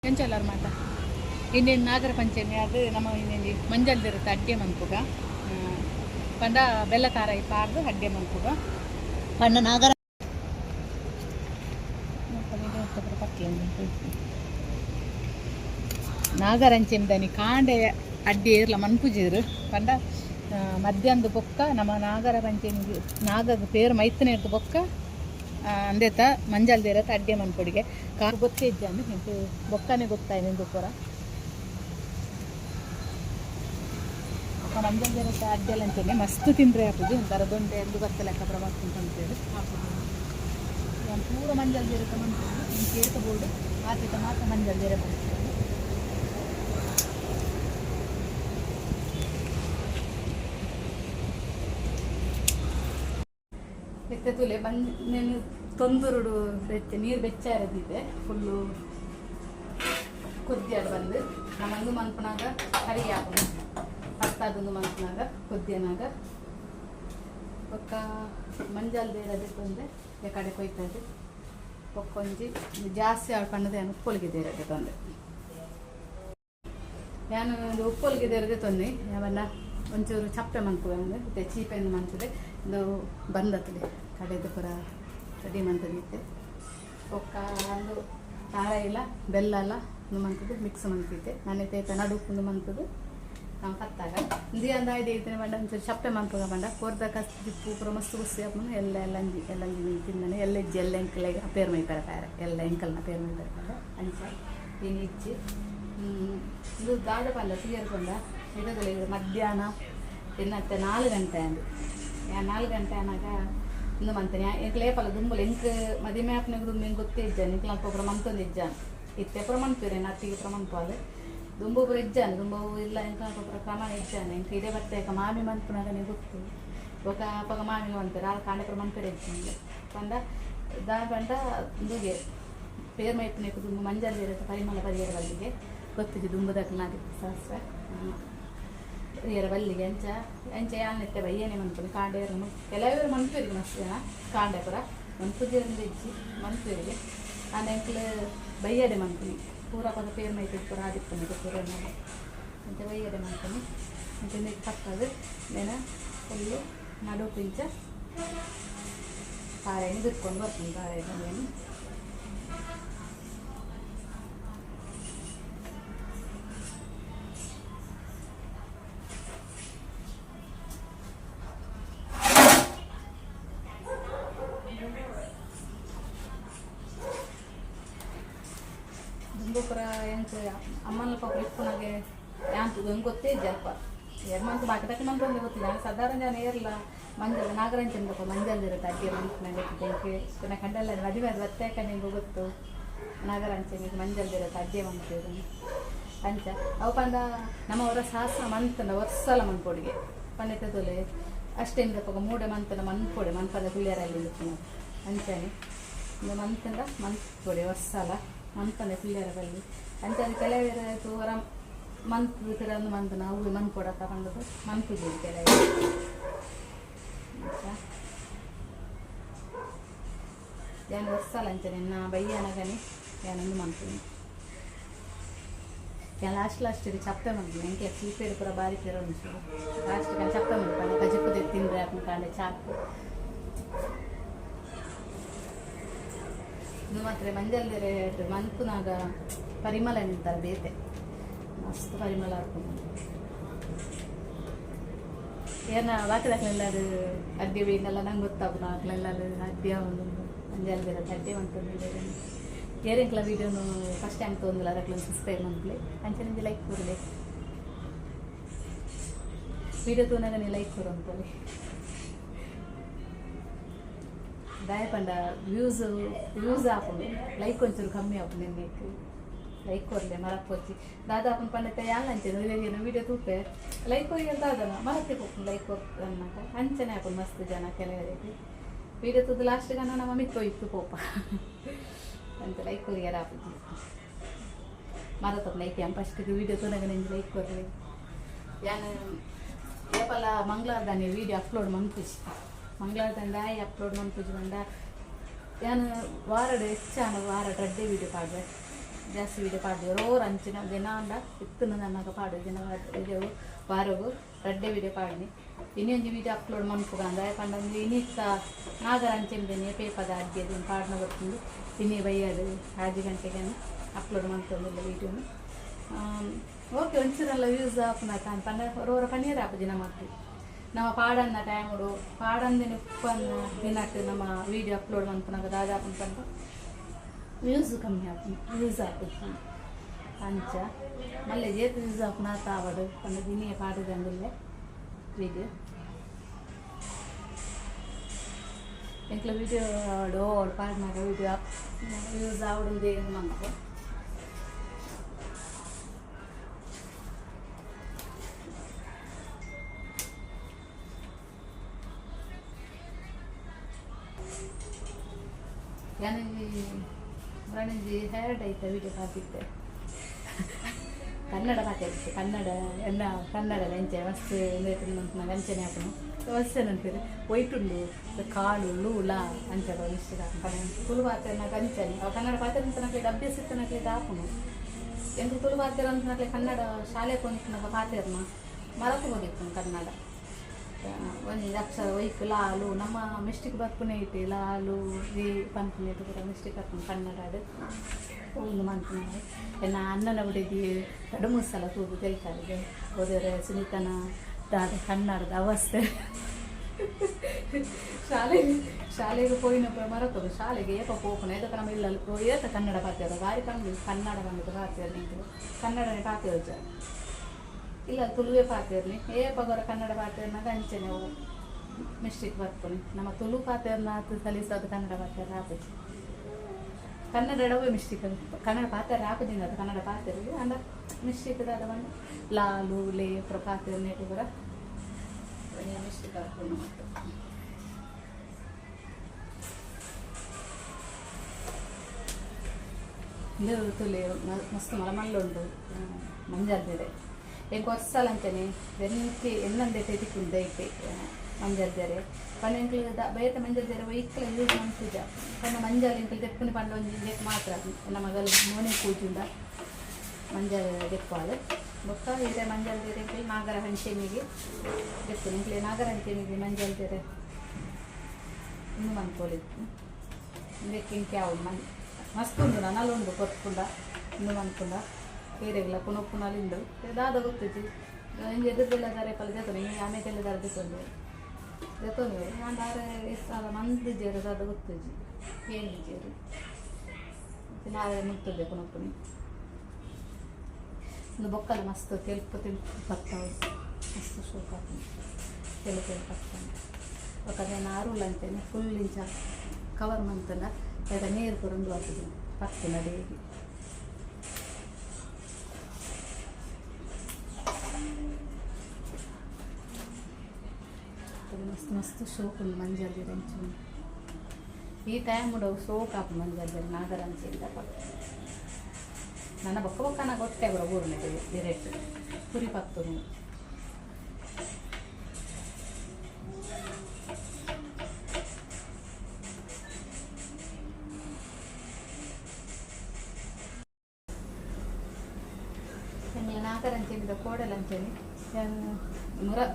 ಎಂಚಲ್ಲಾರು ಮಾತ ಇನ್ನೇನು ನಾಗರ ಪಂಚಮಿ ಅದು ನಮ್ಮ ಇನ್ನೇನು ಮಂಜಲ್ದಿರುತ್ತೆ ಅಡ್ಡೆ ಮನ್ಪುಗ ಪಂಡ ಬೆಲ್ಲ ಖಾರ ಪಾರ್ದು ಅಡ್ಡೆ ಮನ್ಪುಗ ಪಂಡ ನಾಗರ ನಾಗರಂಚೆಮ್ದನಿ ಕಾಂಡೆ ಅಡ್ಡೆ ಇರಲ ಮನ್ಪುಜೀರು ಪಂಡ ಮಧ್ಯಾಹ್ನದ ಬೊಕ್ಕ ನಮ್ಮ ನಾಗರ ಪಂಚಮಿಗೆ ನಾಗದ ಪೇರು ಮೈತನೇ ಇರ್ದು ಬೊಕ್ಕ ಅಂದೇತ ಮಂಜಲ್ ದೇರತ್ತ ಅಡ್ಡೆ ಮನ್ಪೊಡಿಗೆ ಕಾರು ಗೊತ್ತೇ ಇದ್ದಾನೆ ಇಂಟು ಬೊಕ್ಕನೆ ಗೊತ್ತಾಯಿ ನಿಂದು ಪೂರ ಮಂಜಲ್ ದೇರತ್ತ ಅಡ್ಡೆಲ್ಲ ಅಂತೇನೆ ಮಸ್ತ್ ತಿಂದರೆ ಹಾಕುದು ಒಂಥರ ದೊಂಡೆ ಎಂದು ಬತ್ತ ಲೆಕ್ಕ ಪ್ರವಾಸ ಅಂತೇಳಿ ಹಾಕುದು ನಾನು ಪೂರ ಮಂಜಲ್ ದೇರತ್ತ ಮನ್ಪೊಡು ಇನ್ನು ಕೇಳ್ಕೋಬೋದು ಆತಿತ ಮಾತ್ರ ಮಂಜಲ್ ದೇರ ಮಾಡ್ತಾರೆ ತುಲೆ ನಾನು ತೊಂದೂರುಡು ಬೆಚ್ಚ ನೀರು ಬೆಚ್ಚ ಇರೋದಿದೆ ಫುಲ್ಲು ಕೊದ್ದಿಯಾಡು ಬಂದು ನಮ್ಮಂದು ಮನ್ಪನಾಗ ಕರಿ ಹಾಕೋದು ಹತ್ತಾದೊಂದು ಮನ್ಪನಾಗ ಕೊದ್ದಿಯನಾಗ ಒಕ್ಕ ಮಂಜಾಲ್ ಬೇರೆ ತೊಂದರೆ ಈ ಕಡೆ ಕೊಯ್ತದೆ ಒಕ್ಕೊಂಜಿ ಜಾಸ್ತಿ ಆಡು ಪಣ್ಣದೆ ನಾನು ಉಪ್ಪೊಲಿಗಿದೆ ಇರೋದೇ ತೊಂದರೆ ನಾನು ಒಂದು ಉಪ್ಪೊಲಿಗಿದೆ ಇರೋದೇ ತೊಂದರೆ ಯಾವನ್ನ ಒಂಚೂರು ಚಪ್ಪೆ ಮನ್ಪುವೆ ಅಂದರೆ ಮತ್ತು ಚೀಪೆಂದು ಮನ್ಪುದೆ ಇದು ಬಂದತ್ತದೆ ಕಡೆದು ಪುರ ರೆಡಿ ಮಂತದಿತ್ತೆ ಒಕ್ಕ ಒಂದು ಖಾರ ಇಲ್ಲ ಬೆಲ್ಲ ಎಲ್ಲ ಒಂದು ಮಂತದ್ದು ಮಿಕ್ಸ್ ಮಂತಿದ್ದೆ ನಾನೇ ತೇತ ನಡುಪುಂದು ಮಂತದ್ದು ನಾವು ಕತ್ತಾಗ ಇಂದಿ ಅಂದ ಐದು ಇದ್ದೇನೆ ಬಂಡ ಒಂಚೂರು ಚಪ್ಪೆ ಮನ್ಪುಗ ಬಂಡ ಕೊರ್ದ ಕಸ್ತಿಪ್ಪು ಪುರ ಮಸ್ತ್ ಕುಸಿ ಹಾಕೊಂಡು ಎಲ್ಲಂಜಿ ತಿಂದಾನೆ ಎಲ್ಲ ಇಜ್ಜಿ ಎಲ್ಲ ಎಂಕಲೆಗೆ ಪೇರು ಮೈ ಪೇರೆ ಎಲ್ಲ ಎಂಕಲ್ನ ಪೇರು ಮೈ ಪೇರೆ ಅಂಚ ಏನು ಇಜ್ಜಿ ಇದು ದಾದ ಪಲ್ಲ ಸೀರ್ಕೊಂಡ ಇಡದಲ್ಲಿ ಮಧ್ಯಾಹ್ನ ಇನ್ನತ್ತೆ 4 ಗಂಟೆ ಅಂದು 4 ಗಂಟೆ ಅನ್ನಾಗ ಇಂದು ಮಂತನೆ ಎಂಕ್ಲೇಪಲ್ಲ ದುಂಬುಲು ಎಂಕ್ ಮದಿಮೆ ಆಪ್ನಾಗ ದುಂಬು ಹೆಂಗೆ ಗೊತ್ತೇ ಇಜ್ಜಾನೆ ಇಂಕ್ಲ ಅಲ್ಪ ಪುರ ಮಂತೊಂದು ಇಜ್ಜಾನೆ ಇತ್ತೆ ಪುರ ಮಂತ್ಪೇರೆ ಅತ್ತಿಗೆ ಪುರ ಮಂತ್ಪಾಲೆ ದುಂಬು ಪುರ ಇಜ್ಜಾನೆ ದುಂಬು ಇಲ್ಲ ಎಂಕ ಅಲ್ಪ ಪುರ ಕ್ರಮ ಇಜ್ಜಾನೆ ಎಂಕ ಇದೇ ಬರ್ತೇಕ ಮಾಮಿ ಮಂತ್ಪನಾಗನೇ ಗೊತ್ತು ಒಕ ಅಪ್ಪಗ ಮಾಮಿ ಮಂತಾರೆ ಆಗ ಕಾಂಡೆ ಪುರ ಮಂತ್ಪೇರೆ ಇಜ್ಜಾನೆ ಪಂಡ ದಾ ಪಂಡ ದುಗೆ ಪೇರು ಮೈಪನೇಕು ದುಂಬು ಮಂಜಲ್ ಇರುತ್ತೆ ಪರಿಮಳ ಪರಿಯರ ಬಲ್ಲಿಗೆ ಗೊತ್ತಿದ್ದು ದುಂಬುದಕ್ಕೆ ಸಹಸ್ರ ಪರಿಯರ ಬಲ್ಲಿಗೆ ಎಂಚ ಯಾನೆತ್ತೆ ಬಯ್ಯನೆ ಮನ್ಪುರಿ ಕಾಂಡೆಯರು ಕೆಲವರು ಮನ್ಪೇರಿಗೆ ಮಸ್ತ್ ಜನ ಕಾಂಡೆ ಪುರ ಮನ್ಪುಜಿರಿಂದ ಇಜ್ಜಿ ಮನ್ಪೇರಿಗೆ ನಾನು ಎಂಕ್ಲು ಬಯ್ಯಡೆ ಮನ್ಪುನಿ ಪೂರ ಪದ ಪೇರು ಮೈತಿ ಪೂರ ಆದಿಪ್ಪನಿಗೆ ಪೂರ ಅಂತ ಬಯ್ಯಡೆ ಮನ್ಪುನಿ ಅಂತ ಕಟ್ಟದು ನೇನ ಫುಲ್ಲು ನಡು ಪಿಂಚ ಕಾಳೆಣ್ಣೆ ಬಿಟ್ಕೊಂಡು ಬರ್ತೀನಿ ಕಾಳೆಣ್ಣೆಯನ್ನು ದುಂಬುಪುರ ಎಂಟು ಅಮ್ಮನ ಪಾಪ ಇಪ್ಪನಾಗೆ ಯಾಂತು ಹೆಂಗೆ ಗೊತ್ತೇ ಇದ್ದಪ್ಪ 2 ಮಂತ್ ಬಾಕಿದಕ್ಕೆ ಮಂತ್ ಒಂದು ಗೊತ್ತಿಲ್ಲ ಸಾಧಾರಣ ಜನ ಏರಲ್ಲ ಮಂಜಲ್ ನಾಗರಂಚಂದಪ್ಪ ಮಂಜಲ್ ಇರುತ್ತೆ ಅಡ್ಗೆ ಮಂತ್ನಾಗ ಬೆಂಕಿ ಪುನಃ ಕಂಡಲ್ಲ ಮದುವೆ ಅದು ಒತ್ತಾಕ ನಿಂಗೆ ಗೊತ್ತು ನಾಗರಂಚನಿಗೆ ಮಂಜಲ್ ಇರುತ್ತೆ ಅಡ್ಗೆ ಮಂತ್ರಿ ಅಂಚ ಅವು ಪಂದ ನಮ್ಮವರ ಸಹಸ್ರ ಮಂತನ ವರ್ಷಲ ಮನ್ಪೊಡಿಗೆ ಪಂಡಿತ ತೊಲೆ ಅಷ್ಟೇಂದಪ್ಪ 3 ಮಂತನ ಮನ್ಪೊಡೆ ಮನ್ಪದ ಹುಳಿಯರಲ್ಲಿ ಇರ್ತೀನಿ ಅಂಚನೆ ಒಂದು ಮಂತಂದ ಮನ್ಪೊಡೆ ವರ್ಷಲ ಮಂತನೆ ಪಿಲ್ಲರ ಬಲ್ಲಿ ಅಂತ ಕೆಲವರಾಯಿತು ಹೊರ ಮಂತ್ ಒಂದು ಮಂತ್ ನಾವು ಮನ್ಪೊಡ ತಗೊಂಡು ಮನ್ಪುಜಿ ಕೆಲವು ಏನು ವರ್ಷಲ್ಲ ಅಂಚನೆ ನಾ ಬಯ್ಯನಗನಿ ಏನೊಂದು ಮನ್ಪುನಿ ಲಾಸ್ಟ್ ಚಪ್ಪೆ ಮಾಡ್ತೀನಿ ಎಂಕೆ ಚೀಪೇರು ಪೂರ ಬಾರಿ ಪೇರ ಉಂಟು ಲಾಸ್ಟ್ ಚಪ್ಪೆ ಮಾಡ್ತಾನೆ ಗಜಿಪ್ಪದೆ ತಿಂದರೆ ಹಾಕೊಂಡು ಚಾಕು ಇದು ಮಾತ್ರ ಮಂಜಲ್ ಬೇರೆ ಮನ್ಪುನಾಗ ಪರಿಮಳ ನಿಂತಾರೆ ಬೇತೆ ಮಸ್ತ್ ಪರಿಮಳ ಹಾಕೊಂಡು ಏನ ಬಾಕಿದಾಕ್ಲೆಲ್ಲದು ಅಡ್ಡೆ ಬೇನೆಲ್ಲ ನಂಗೆ ಗೊತ್ತಾಗ್ದು ಹಾಕ್ಲೆಲ್ಲದು ಅಡ್ಡೆ ಒಂದು ಮಂಜಲ್ ಬೇರೆ ಅಡ್ಡೆ ಮಂತ್ಕೊಂಡು ಏರೆಂಕ್ಲ ವೀಡಿಯೋನು ಫಸ್ಟ್ ಟೈಮ್ ತೊಂದಿಲ್ಲ ಅದಕ್ಕೆ ಸಬ್ಸ್ಕ್ರೈಬ್ ಮಾಡ್ಲಿ ಅಂಚೆ ನಿಂಗೆ ಲೈಕ್ ಕೊಡಲಿ ವೀಡಿಯೋ ತೋನಾಗ ನೀವು ಲೈಕ್ ಕೊಡು ಅಂತಲ್ಲಿ ದಯಪಂಡ ವ್ಯೂಸ್ ಹಾಕೊಂಡು ಲೈಕ್ ಒಂಚೂರು ಕಮ್ಮಿ ಹಾಕೊಂಡು ನಿಮಗೆ ಲೈಕ್ ಕೊಡಲೆ ಮರಕ್ಕೆ ಹೋಗಿ ದಾದಾಪನ ಪಂಡತೆ ಯಾಲ ಅಂಚೆ ವೀಡಿಯೋ ತೂಪೆ ಲೈಕ್ ಹೋಗಿ ಅಂತ ಅದಲ್ಲ ಮರಕ್ಕೆ ಹೋಗ್ತೀನಿ ಲೈಕ್ ಹೋಗ್ತದೆ ಅನ್ನಕ ಅಂಚನೆ ಹಾಕೊಂಡು ಮಸ್ತ್ ಜನ ಕೆಲವರಿಗೆ ವೀಡಿಯೋ ತೂದು ಲಾಸ್ಟಿಗೆ ನಮ್ಮ ಮಿಕ್ಕ ಹೋಯ್ತು ಪೋಪ ಅಂತ ಲೈಕ್ ಹೋಗಿ ಯಾರು ಹಾಕುದು ಮರತಪ್ಪ ಲೈಕ್ ಫಸ್ಟಿಗೆ ವೀಡಿಯೋ ತೋನಾಗ ನಿಂಗೆ ಲೈಕ್ ಕೊಡ್ರಿ ಯಾನು ಏಪಲ್ಲ ಮಂಗಳವಾರದಾನೆ ವೀಡಿಯೋ ಅಪ್ಲೋಡ್ ಮನ್ಪುಜಿ ಮಂಗಳವಾರದಂಡ ಅಪ್ಲೋಡ್ ಮನ್ಪುಜಿ ಬಂದ ಯಾನು ವಾರಡು ಹೆಚ್ಚಾನ ವಾರ ಅಡ್ಡೆ ವೀಡಿಯೋ ಪಾಡ್ರೆ ಜಾಸ್ತಿ ವೀಡಿಯೋ ಪಾಡ್ದು ರೋರ್ ಅಂಚಿನ ದಿನ ಅಂದ ಇತ್ತು ನನ್ನಾಗ ಪಾಡು ದಿನ ವೀಡಿಯೋ ವಾರಗೂ ರಡ್ಡೆ ವೀಡಿಯೋ ಪಾಡಿನಿ ಇನ್ನೊಂದು ವೀಡಿಯೋ ಅಪ್ಲೋಡ್ ಮಾಡ್ಕೊಂಡು ಅಂದ ಯಾಕಂದ್ರೆ ಇನ್ನಿತ್ತ ನಾಗರ ಅಂಚೆಂದೇನೆ ಪೇಪದ ಅಡ್ಗೆದು ಪಾಡ್ನ ಬರ್ತೀನಿ ತಿನ್ನಿ ಬೈಯದು 6 ಗಂಟೆಗೆ ಅಪ್ಲೋಡ್ ಮಾಡ್ಕೊಂಡಿಲ್ಲ ವೀಡಿಯೋನ ಓಕೆ ಒಂಚೂರೆಲ್ಲ ಯೂಸ್ ಆಪುನಾತ ಅಂತಂದ್ರೆ ರೋರ ಪನ್ನೀರ್ ಆಪು ದಿನ ಮಾಡ್ತೀವಿ ನಮ್ಮ ಪಾಡನ್ನ ಟೈಮು ಪಾಡಂದಿನ ಉಪ್ಪನ್ನು ದಿನಕ್ಕೆ ನಮ್ಮ ವೀಡಿಯೋ ಅಪ್ಲೋಡ್ ಮಾಡ್ಕೊಳಾಗ ದಾದಾಪು ಅಂತಂದ್ರೆ ವ್ಯೂಸ್ ಕಮ್ಮಿ ಆಪು ಯೂಸ್ ಆಗುತ್ತೆ ಅಂಚ ಮళ్ళీ ಜೇತು ಯೂಸ್ ಆಪುನ ತಾವಡು ಪಂಡ ದಿನಿಯ ಪಾಡದಂದಿಲ್ಲ ವೀಡಿಯೋ ಎಂಕ್ಲ ವೀಡಿಯೋ ಡೋಡ್ ಪಾಡಿನಾಗ ವೀಡಿಯೋ ಯೂಸ್ ಆವಡುದೇ ನಮ್ಗೆ ರಣಜಿ ಹೇರ್ಡ್ ಐತೆ ವೀಡಿಯೋ ಹಾಕಿದ್ದೆ ಕನ್ನಡ ಮಾತಾಡಿದ್ದೆ ಕನ್ನಡ ಎಲ್ಲ ಕನ್ನಡ ಲಂಚೆ ಮಸ್ತ್ ನಂಗೆ ಅಂಚನೆ ಹಾಕೋಣ ವಸ್ಸೆ ನಂತೀರಿ ಒಯ್ಟುಂಡು ಕಾಳು ಲೂಲ ಅಂಚಡ ಇಷ್ಟ ತುಳು ಪಾತ್ರೆ నాకు ಅಂಚನೆ ಕನ್ನಡ ಪಾತ್ರೆ ಅಂತ ನನಗೆ ಅಭ್ಯಾಸ ಇತ್ತು ನನಗೆ ಹಾಕೋಣ ಎಂದು ತುಳು ಪಾತ್ರೆ ಅಂತ ನನಗೆ ಕನ್ನಡ ಶಾಲೆ ಕೊಂಡ್ಕೊಂಡು ಪಾತ್ರೆನ ಮರತು ಹೋಗಿತ್ತು ಕನ್ನಡ ಒಂದು ಅಕ್ಷರ ಒಯ್ಕು ಲಾಲು ನಮ್ಮ ಮಿಸ್ಟೇಕ್ ಬರ್ಪುನೇ ಐತಿ ಲಾಲು ಈ ಪಂಪನೆ ಕೂಡ ಮಿಸ್ಟೇಕ್ ಹಾಕೊಂಡು ಕನ್ನಡ ಒಂದು ಮಾಡ್ತೀನಿ ಎಲ್ಲ ಅನ್ನನ ಹುಡುಗಿ 2-3 ಸಲ ತೂಗು ತೆಲ್ಕಾರಿಗೆ ಹೋದರೆ ಸುನೀತನ ದಾದ ಕನ್ನಡದ ಅವಸ್ಥೆ ಶಾಲೆಗೆ ಪೋಯಿನಪ್ಪ ಮರತೋದು ಶಾಲೆಗೆ ಏಪ ಪೋಪನ ಇದಕ್ಕೆ ನಮ್ಮ ಇಲ್ಲ ಏತ ಕನ್ನಡ ಪಾತ್ರೆ ಗಾರಿ ಕಮ್ಮಿ ಕನ್ನಡ ಬಂದಿದ್ದು ಪಾತ್ರೆ ನಿಂತು ಕನ್ನಡನೇ ಪಾತ್ರೆ ಇಲ್ಲ ತುಳುವೆ ಪಾತ್ರೆರ್ಲಿ ಏಪಗೊರ ಕನ್ನಡ ಪಾತ್ರೆನಾಗ ಅಂಚೆನೆ ಅವು ಮಿಸ್ಟೇಕ್ ಬರ್ತೀನಿ ನಮ್ಮ ತುಳು ಪಾತ್ರೆನ ಸಲಿಸೋದು ಕನ್ನಡ ಪಾತ್ರೆ ಹಾಕುದು ಕನ್ನಡ ಡವೇ ಮಿಸ್ಟೇಕ್ ಕನ್ನಡ ಪಾತ್ರೆ ಹಾಕುದಿಲ್ಲ ಅದು ಕನ್ನಡ ಪಾತ್ರೆಗೆ ಅಂದ ಮಿಸ್ಟೇಕ್ ಅದ ಬಂದು ಲಾಲು ಲೇ ಪಾತ್ರೆ ನೆಟ್ಟು ಕೂಡ ಮಿಸ್ಟೇಕ್ ಹಾಕೊಂಡು ಇದು ತುಲೆ ಮಸ್ತ್ ಮಲಮಲ್ಲುಂಡು ಮಂಜಾಲ್ದಿದೆ ಎಂಕ ಹೊಸ್ಸಲ ಅಂತಾನೆ ಬೆನ್ನಿಕ್ಕೆ ಎಲ್ಲಂದೆ ತೆತಿಕ್ಕುಂದ ಐತೆ ಮಂಜಲ್ದೆರೆ ಪನ್ನ ಎಂಕ್ಲು ಬಯತ ಮಂಜಲ್ದೆರೆ ವೈಕ್ಲ ಯೂಸ್ ಮಾಡ್ತಿದ್ದ ಪನ್ನ ಮಂಜಲ್ ಎಂಕ್ಲು ತೆಪ್ಪುನಿ ಪಂಡ ಒಂದು ಮಾತ್ರ ನಮ್ಮ ಮಗಲ್ ಮೋನೆ ಕೂಜುಂಡ ಮಂಜಲ್ ತೆಪ್ಪಾಳು ಬೊಕ್ಕ ಇದೆ ಮಂಜಲ್ದೆರೆ ಎಂಕ್ಲು ನಾಗರ ಹಂಚೆಮಿಗೆ ತೆಪ್ಪುನಿ ಎಂಕ್ಲೆ ನಾಗರ ಹಂಚೆಮಿಗೆ ಮಂಜಲ್ದೆರೆ ಇನ್ನು ಮನ್ಕೋಳಿತ್ತು ಇದಕ್ಕೆ ಇಂಕೆ ಯಾವುದು ಮಸ್ತ್ ಉಂಡು ನನ್ನಲ್ಲುಂಡು ಕೊತ್ಕೊಂಡ ಇನ್ನು ಮನ್ಕೊಂಡ ಬೇರೆಲ್ಲ ಪುನಃ ದಾದ ಗೊತ್ತಿತ್ತು ಹಿಂಗೆ ಎದುರ್ದೆಲ್ಲ ದಾರೆ ಪಲ್ಲ ಜತನೆ ಹಿಂಗೆ ಆಮೇಲೆಲ್ಲ ದಾರ ಜತೊಂದು ನಾನು ದಾರ ಎಷ್ಟು ಮಂದಿ ಜೇರು ದಾದ ಗೊತ್ತಿಜ್ಜಿ ಏನು ಜೇರು ನಾಳೆ ಮುಗ್ತದೆ ಪುನಃ ಒಂದು ಬೊಕ್ಕಲ ಮಸ್ತ್ ತೆಲ್ಪು ಬರ್ತಾವೆ ಮಸ್ತ್ ಶೋಕ ತೆಲು ಬರ್ತಾನೆ ಒಕ್ಕದೆ ನಾರುಲ್ಲ ಅಂತೇನೆ ಫುಲ್ ಇಂಚ ಕವರ್ ಮಂತನ ಈಗ ನೀರು ಕೊರೊಂದು ಆಗ್ತದೆ ಪತ್ತು ನಡಿಗೆ ಮಸ್ತ್ ಮಸ್ತ್ ಶೋಕು ಮಂಜಲ್ದಿರ ಅಂಚು ಈ ಟೈಮ್ ಉಡವು ಸೋಕಾಪು ಮಂಜಲ್ದಿರ ನಾಗರ ಅಂಚಿಂದ ನನ್ನ ಬೊಕ್ಕ ಬೊಕ್ಕನ ಗೊತ್ತೇ ಕೂಡ ಊರಿನ ಡೈರೆಕ್ಟ್ ಕುರಿ ಪತ್ತು ನಾಗರ ಅಂಚೆನಿಂದ ಕೋಡಲ್ ಅಂಚೆನಿ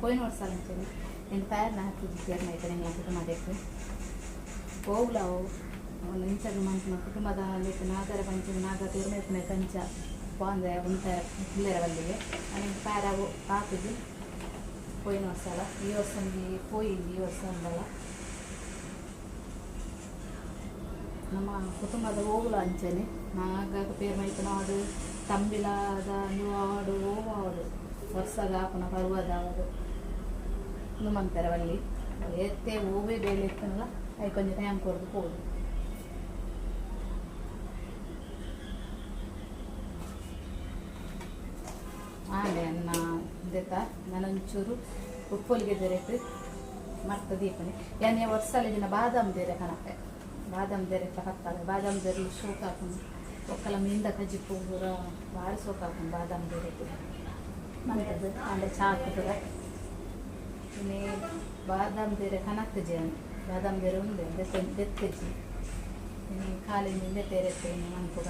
ಪೋಯಿನ ವರ್ಷ ಅಂಚೆನಿ నేను తయారు నాకు జీర్ణ అయితే నేను కుటుంబಕ್ಕೆ ಹೋಗ್ಲವು ಒಂದು ಇಂಚರು ಮಂತ್ನ ಕುಟುಂಬದ ಅದಕ್ಕೆ ನಾಗರ ಪಂಚಮಿ ನಾಗರ ತೋರ್ಮೇಪನೆ ಕಂಚ ಬಾಂದೆ ಉಂಟ ಪಿಲ್ಲರ ಬಂದಿಗೆ ನನಗೆ ತಯಾರಾಗು ಹಾಕಿದ್ದು పోయిన ವರ್ಷ ಈ ವರ್ಷ పోయింది ಈ ವರ್ಷ ಅಂದಲ್ಲ ನಮ್ಮ ಕುಟುಂಬದ ಹೋಗ್ಲ ಅಂಚನೆ ನಾಗ ಪೇರು ಮೈತು ನಾಡು ತಂಬಿಲಾದ ನೀವು ಆಡು ಹೋಗುವಡು ವರ್ಷದ ಹಾಪನ ಪರ್ವದ ಅವರು ಮಂತಾರೆ ಅಲ್ಲಿ ಎತ್ತೆ ಹೋಗಿ ಬೇಲೆ ಇತ್ತನಲ್ಲ ಅದು ಕೊಂಚ ಟೈಮ್ ಕೊಡ್ದು ಹೋದು ಆಲೆ ಅನ್ನ ಇದೆತ್ತ ನಾನೊಂಚೂರು ಉಪ್ಪೊಲಿಗೆ ದೆರೆಟ್ಟು ಮರ್ತ ದೀಪನೆ ಯಾನೇ ವರ್ಷಲ್ಲಿ ದಿನ ಬಾದಾಮ್ ದೇರೆ ಕಣಕ್ಕೆ ಬಾದಾಮ್ ದೇರೆ ಹಾಕ್ತಾರೆ ಬಾದಾಮ್ ದೇರೆ ಸೋಕ್ ಹಾಕೊಂಡು ಒಕ್ಕಲ ಮೀಂದ ಕಜ್ಜಿ ಪೂರ ಭಾಳ ಸೋಕ್ ಹಾಕೊಂಡು ಬಾದಾಮ್ ದೇರೆ ಮಂತದ್ದು ಆಲೆ ಚಾ ಹಾಕಿದ್ರೆ ಇನ್ನೇ ಬಾದಾಮ್ ದೇರೆ ಕನಕ್ತಜಿ ಅನ್ನು ಬಾದಾಮ್ ದೇರೆ ಉಂಡೆ ದೆತ್ತಜಿ ಖಾಲಿ ನಿಂದೆ ತೇರೆತ್ತೆ ಅನ್ಕೋಗ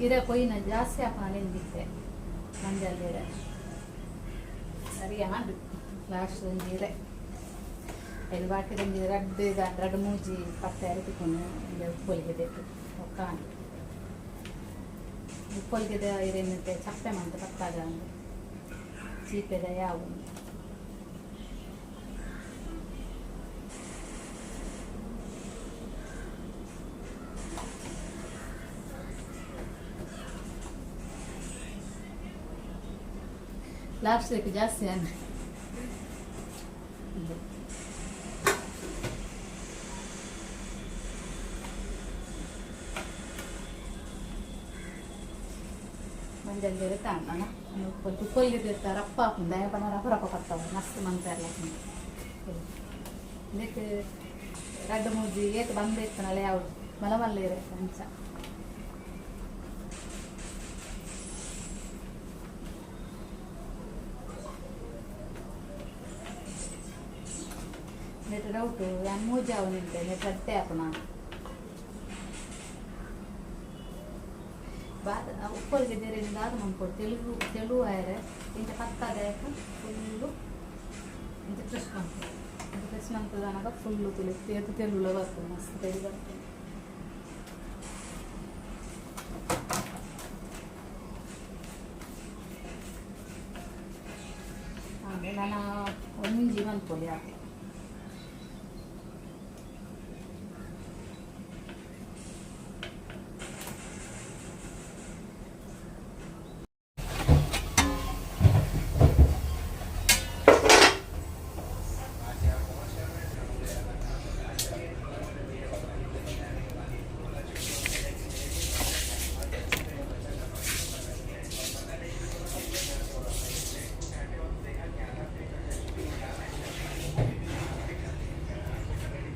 ಇರೆ ಕೊಯ್ನ ಜಾಸ್ತಿ ಹಾಕೋಣ ನಿಂದಿತ್ತೆ ಮಂಜಲ್ ಇರೆ ಸರಿ ಆಂಡು ಲಾಸ್ಟ್ ಒಂದು ಇರೆ ಎಲ್ಲಿ ಬಾಕಿದಂಗೆ ರಡ್ಡು ಮೂಜಿ ಪತ್ತೆ ಅರಿತುಕೊಂಡು ಉಪ್ಪೊಲಿಗೆ ಒಕ್ಕಾಂಡು ಉಪ್ಪೊಲಿಗೆ ಇರೇನಂತೆ ಚಪ್ಪೆ ಮಂತ ಪತ್ತಾಗ ಅಂದು ಚೀಪೆದ ಯಾವ ಲಾಸ್ಟ್ಗೆ ಜಾಸ್ತಿ ಅನ್ನ ಮಂಜಲ್ ಇರುತ್ತೆ ಅಣ್ಣ ಉಪ್ಪೊಲಿಗೆ ರಪ್ಪ ಹಾಕೊಂಡು ದಯಪನ ರಪ್ಪ ಕಟ್ತಾವ ಮಸ್ತ್ ಮಂತ ಎಲ್ಲ ಇದಕ್ಕೆ ರಡ್ಡು ಮೂಜಿ ಏತು ಬಂದಿರ್ತಾನಲ್ಲ ಯಾವುದು ಮಲಮಲ್ಲ ಇರುತ್ತೆ ಅಂಚ ನೆಟ್ ಡೌಟು ಮೂಜಿ ಅವನಿಂತೆ ನೆಟ್ ರಟ್ಟೆ ಹಾಕೋಣ ಉಪ್ಪೊಲಿಗೆ ದೇರಿಂದ ಅದು ಮಾಡ್ಕೊಡು ತೆಲುಗು ಆಯ್ರೆ ಇಂಥ ಪತ್ತಾಗ ಫುಲ್ಲು ಇಂಥ ಫ್ರೆಶ್ ಮಾಡ್ತದೆ ಇಂಥ ಫ್ರೆಶ್ ಮಾಡ್ತದೆ ಅನ್ನೋದು ಫುಲ್ಲು ತೆಲುಗುలో ಬರ್ತದೆ ಮಸ್ತ್ ತೆಲು ಬರ್ತದೆ ಆಮೇಲೆ ನಾನು ಒಂಜಿ ಮನ್ಪೊಲಿ ಹಾಕಿ